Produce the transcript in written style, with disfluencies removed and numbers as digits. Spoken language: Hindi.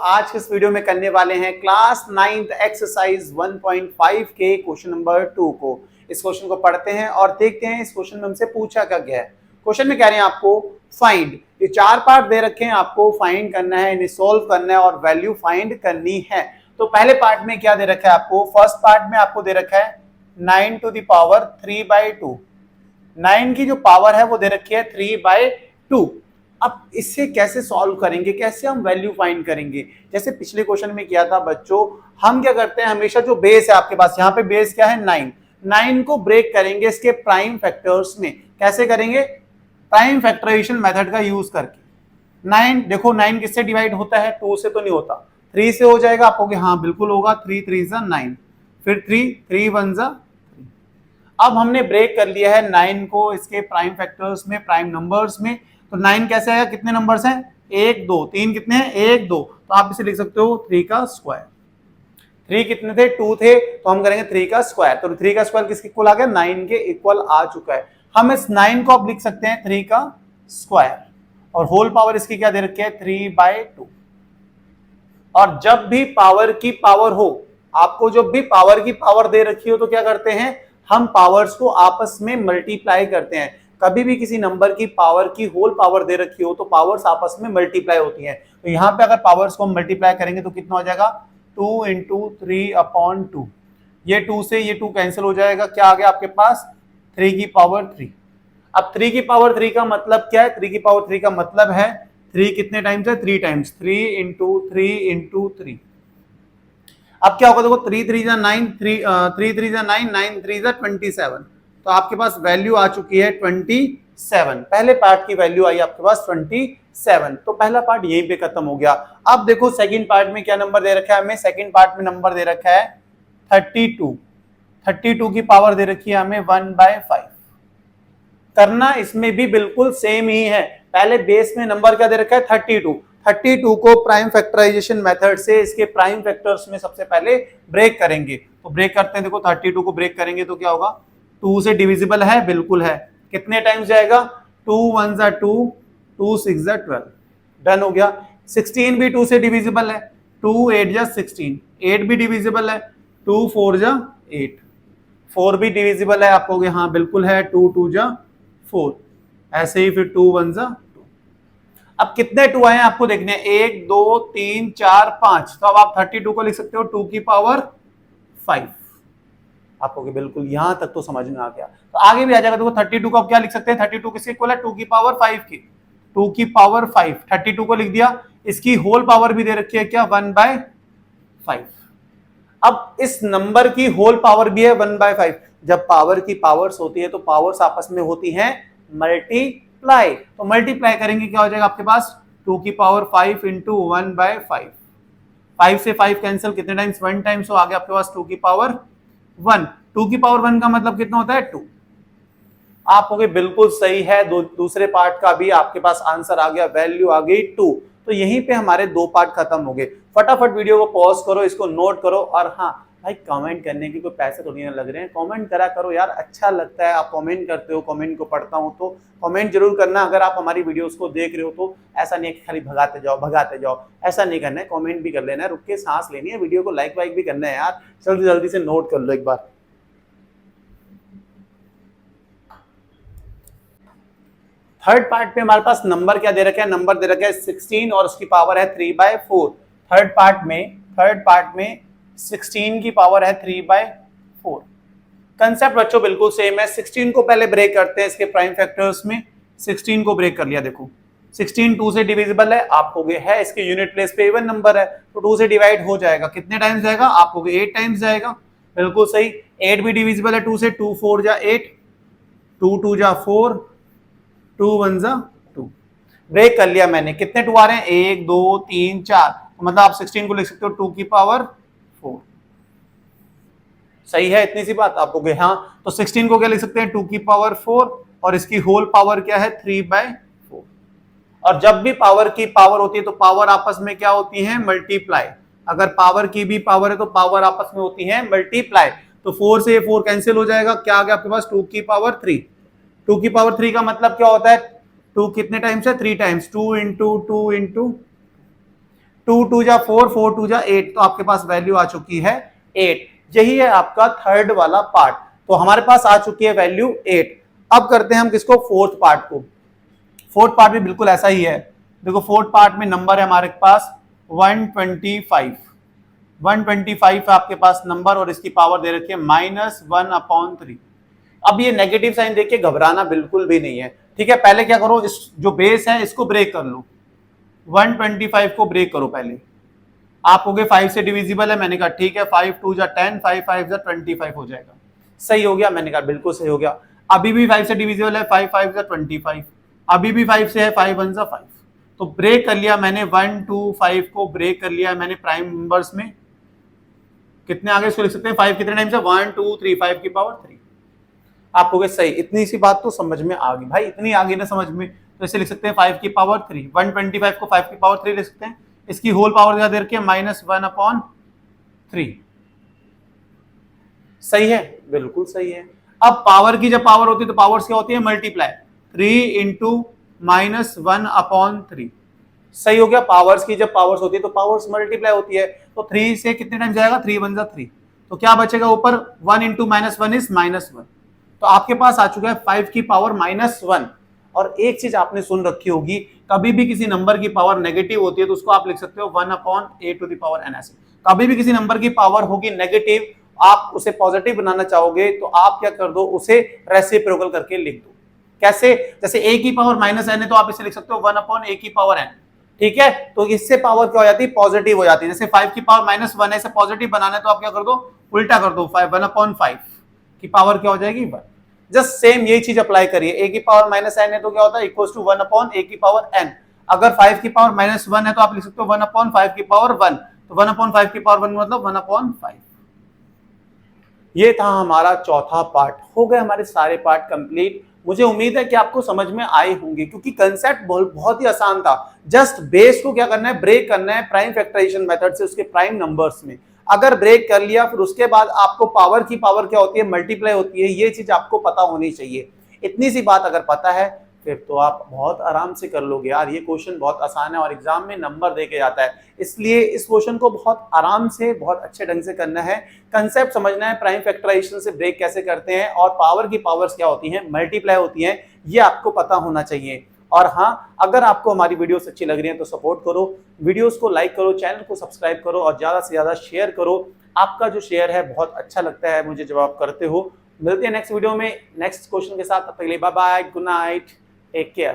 आज के इस वीडियो में करने वाले हैं क्लास 9th एक्सरसाइज 1.5 के क्वेश्चन नंबर 2 को। इस क्वेश्चन को पढ़ते हैं और देखते हैं इस क्वेश्चन में हमसे पूछा क्या गया है। क्वेश्चन में कह रहे हैं आपको फाइंड, ये 4 पार्ट दे रखे हैं, आपको फाइंड करना है, इन्हें सोल्व करना है और वैल्यू फाइंड करनी है। तो पहले पार्ट में क्या दे रखा है आपको, फर्स्ट पार्ट में आपको दे रखा है 9 to the power 3/2। 9 की जो पावर है वो दे रखी है 3/2। अब इससे कैसे सॉल्व करेंगे, कैसे हम वैल्यू फाइंड करेंगे। जैसे पिछले क्वेश्चन में किया था बच्चों, हम क्या करते हैं, हमेशा जो बेस है आपके पास, यहाँ पे बेस क्या है 9, 9 को ब्रेक करेंगे इसके प्राइम फैक्टर्स में। कैसे करेंगे, प्राइम फैक्टराइजेशन मेथड का यूज करके। 9 देखो, 9 किससे डिवाइड होता है, 2 से तो नहीं होता, 3 से हो जाएगा। आप कहोगे हाँ बिल्कुल होगा, 3 3 9, फिर 3 3 1 3। अब हमने ब्रेक कर लिया है 9 को इसके प्राइम फैक्टर्स में, प्राइम नंबर्स में। तो 9 कैसे आएगा, कितने नंबर्स हैं, 1 2 3, कितने हैं 1 2, तो आप इसे लिख सकते हो 3 का स्क्वायर। 3 कितने थे, 2 थे, तो हम करेंगे 3 का स्क्वायर। तो 3 का स्क्वायर किसके इक्वल आ गया, 9 के इक्वल आ चुका है। हम इस 9 को अब लिख सकते हैं 3 का स्क्वायर और होल पावर इसकी क्या दे रखी है 3/2। और जब भी पावर की पावर हो, आपको जब भी पावर की पावर दे रखी हो तो क्या करते हैं, हम पावर्स को आपस में मल्टीप्लाई करते हैं। कभी भी किसी नंबर की पावर की होल पावर दे रखी हो तो पावर्स आपस में मल्टीप्लाई होती हैं। तो यहाँ पे अगर पावर्स को मल्टीप्लाई करेंगे तो कितना हो जाएगा, 2 × 3/2। ये 2 से ये 2 कैंसिल हो जाएगा, क्या आ गया आपके पास 3 की पावर 3। अब 3 की पावर 3 का मतलब क्या है, 3 की पावर 3 का मतलब है 3 कितने टाइम्स है, 3 टाइम्स, 3 × 3 × 3। अब क्या होगा, देखो 3 3 9, 3 3 9, 9 3 27। तो आपके पास वैल्यू आ चुकी है 27। पहले पार्ट की वैल्यू आई आपके पास 27। तो पहला पार्ट यहीं पे खत्म हो गया। अब देखो सेकंड पार्ट में क्या नंबर दे रखा है हमें, सेकंड पार्ट में नंबर दे रखा है 32। 32 की पावर दे रखी है हमें 1/5। करना इसमें भी बिल्कुल सेम ही है। पहले बेस में नंबर क्या दे रखा है 32। 32 को प्राइम फैक्टराइजेशन मेथड से इसके प्राइम फैक्टर्स में सबसे पहले ब्रेक करेंगे। तो ब्रेक करते हैं, देखो 32 को ब्रेक करेंगे तो क्या होगा, 2 से डिविजिबल है, बिल्कुल है। कितने टाइम्स जाएगा, 2 1 2, 2 6 12, डन हो गया। 16 भी 2 से डिविजिबल है, 2 8 16, 8 भी डिविजिबल है, 2 4 8, 4 भी डिविजिबल है। आप कहोगे हाँ बिल्कुल है, 2 2 4, ऐसे ही फिर 2 1 2। अब कितने 2 आए आपको देखने, 1 2 3 4 5। तो अब आप 32 को लिख सकते हो 2 की पावर 5। आपको बिल्कुल यहां तक तो समझ में आ गया, तो आगे भी आ जाएगा। देखो 32 को आप क्या लिख सकते हैं, 32 किसके इक्वल है, 2 की पावर 5 की, 2 की पावर 5। 32 को लिख दिया, इसकी होल पावर भी दे रखी है क्या 1/5। अब इस नंबर की होल पावर भी है 1/5। जब पावर की पावर्स होती है तो पावर्स आपस में होती हैं मल्टीप्लाई। तो मल्टीप्लाई करेंगे क्या हो जाएगा आपके पास, 2 की पावर 5 × 1/5। 5 से 5 कैंसिल, कितने टाइम्स, 1 टाइम्स। तो आ गया आपके पास 2 की पावर 1। 2 की पावर 1 का मतलब कितना होता है 2। आप हो गए बिल्कुल सही है, दूसरे पार्ट का भी आपके पास आंसर आ गया, वैल्यू आ गई 2। तो यहीं पे हमारे 2 पार्ट खत्म हो गए। फटाफट वीडियो को पॉज करो, इसको नोट करो। और हाँ भाई, कमेंट करने के कोई पैसे तो नहीं लग रहे हैं, कमेंट करा करो यार, अच्छा लगता है आप कमेंट करते हो, कमेंट को पढ़ता हूं तो कमेंट जरूर करना। अगर आप हमारी वीडियोस को देख रहे हो तो ऐसा नहीं है कि खाली भगाते जाओ, ऐसा नहीं करना है, कमेंट भी कर लेना है, रुक के सांस लेनी है, वीडियो को लाइक वाइक भी करना है यार। जल्दी जल्दी से नोट कर लो एक बार। थर्ड पार्ट में हमारे पास नंबर क्या दे रखा है, नंबर दे रखा है 16 और उसकी पावर है 3/4। थर्ड पार्ट में 16 की पावर है 3/4। कंसेप्ट बच्चों बिल्कुल सेम है। 16 को पहले ब्रेक करते हैं इसके प्राइम फैक्टर्स में। 16 को ब्रेक कर लिया, देखो 16 2 से डिविजिबल है, आप कहोगे है, इसके यूनिट प्लेस पे इवन नंबर है तो 2 से डिवाइड हो जाएगा। कितने टाइम्स जाएगा, आप कहोगे 8 टाइम्स जाएगा, बिल्कुल सही। 8 भी डिविजिबल है 2 से, 2 4 8, 2 2 4, 2 1 2। ब्रेक कर लिया मैंने, कितने 2 आ रहे हैं, 1 2 3 4। तो मतलब आप 16 को लिख सकते हो 2 की पावर 4। सही है, इतनी सी बात। आप कहोगे हाँ, तो 16 को क्या लिख सकते हैं 2 की पावर 4 और इसकी होल पावर क्या है 3/4। और जब भी पावर की पावर होती है तो पावर आपस में क्या होती है, मल्टीप्लाई। अगर पावर की भी पावर है तो पावर आपस में होती है मल्टीप्लाई। तो 4 से 4 कैंसिल हो जाएगा, क्या आ गया आपके पास 2 की पावर 3। 2 की पावर 3 का मतलब क्या होता है, 2 कितने टाइम्स है, 3 टाइम्स, 2 × 2 × 2 2 जा 4, 4 2 जा 8, तो आपके पास वैल्यू आ चुकी है 8। यही है आपका थर्ड वाला पार्ट, तो हमारे पास आ चुकी है वैल्यू 8। अब करते हैं हम किसको, फोर्थ पार्ट को। फोर्थ पार्ट भी बिल्कुल ऐसा ही है। देखो फोर्थ पार्ट में नंबर है हमारे पास 125। 125 आपके पास नंबर और इसकी पावर दे रखी है -1/3। अब ये नेगेटिव साइन देखिए, घबराना बिल्कुल भी नहीं है, ठीक है। पहले क्या करो, इस जो बेस है इसको ब्रेक कर लो, 125 को ब्रेक करो पहले। आप हो गए 5 से डिविजिबल है, मैंने कहा ठीक है, 5 2 जा 10, 5 5 जा 25 हो जाएगा। सही हो गया, मैंने कहा बिल्कुल सही हो गया। अभी भी 5 से डिविजिबल है, 5 5 जा 25, अभी भी 5 से है, 5 1 जा 5। तो ब्रेक कर लिया मैंने, 1 2 5 को ब्रेक कर लिया मैंने प्राइम नंबर्स में। कितने आगे इसको लिख सकते हैं, 5 कितने टाइम्स है, 1 2 3, 5 की पावर 3। आप हो गए सही। इतनी सी बात तो समझ में आ गई भाई, इतनी आगे ना समझ में, तो इसे लिख सकते हैं 5 की पावर 3। 125 को 5 की पावर 3 लिख सकते हैं। इसकी होल पावर क्या दे रखी है, -1/3। सही है, बिल्कुल सही है। अब पावर की जब पावर होती है तो पावर्स क्या होती है, मल्टीप्लाई। 3 इंटू -1/3। सही हो गया। पावर्स की जब पावर्स होती है तो पावर्स मल्टीप्लाई होती है, तो 3 से कितने टाइम जाएगा, 3 1 जा 3। तो क्या बचेगा ऊपर, 1 इंटू -1 इज -1। तो आपके पास आ चुका है 5 की पावर -1। और एक चीज आपने सुन रखी होगी, कभी भी किसी नंबर की पावर नेगेटिव होती है तो उसको आप लिख सकते हो 1/a⁴n ऐसे। कभी भी किसी नंबर की पावर होगी नेगेटिव, आप उसे पॉजिटिव बनाना चाहोगे तो आप क्या कर दो, उसे रेसिप्रोकल करके लिख दो। कैसे, जैसे a की पावर -n है तो आप इसे लिख सकते हो 1/a की पावर n, ठीक है। तो इससे पावर क्या हो जाती है, पॉजिटिव हो जाती है। जैसे 5 की पावर -1 है, इसे पॉजिटिव बनाना है तो आप क्या कर दो, उल्टा कर दो, 1/5 की पावर क्या हो जाएगी, 1। जस्ट सेम यही चीज अप्लाई करिए। a की पावर -n है तो क्या होता है, इक्वल्स टू 1/a की पावर n। अगर 5 की पावर -1 है तो आप लिख सकते हो 1/5 की पावर 1। तो 1/5 की पावर 1 मतलब 1/5। ये था हमारा चौथा पार्ट। हो गए हमारे सारे पार्ट कंप्लीट। मुझे उम्मीद है कि आपको समझ में आए होंगे, क्योंकि कंसेप्ट बहुत ही आसान था। जस्ट बेस को क्या करना है, ब्रेक करना है प्राइम फैक्टराइजेशन मेथड से उसके प्राइम नंबर्स में। अगर ब्रेक कर लिया, फिर उसके बाद आपको पावर की पावर क्या होती है, मल्टीप्लाई होती है। ये चीज आपको पता होनी चाहिए। इतनी सी बात अगर पता है, फिर तो आप बहुत आराम से कर लोगे यार। ये क्वेश्चन बहुत आसान है और एग्जाम में नंबर दे के जाता है, इसलिए इस क्वेश्चन को बहुत आराम से, बहुत अच्छे ढंग से करना है। कंसेप्ट समझना है, प्राइम फैक्टराइजेशन से ब्रेक कैसे करते हैं और पावर की पावर्स क्या होती हैं, मल्टीप्लाई होती हैं, ये आपको पता होना चाहिए। और हाँ, अगर आपको हमारी वीडियोस अच्छी लग रही हैं तो सपोर्ट करो, वीडियोस को लाइक करो, चैनल को सब्सक्राइब करो और ज़्यादा से ज़्यादा शेयर करो। आपका जो शेयर है बहुत अच्छा लगता है मुझे जब आप करते हो। मिलते हैं नेक्स्ट वीडियो में नेक्स्ट क्वेश्चन के साथ। तब तक के लिए bye bye, good night, take care.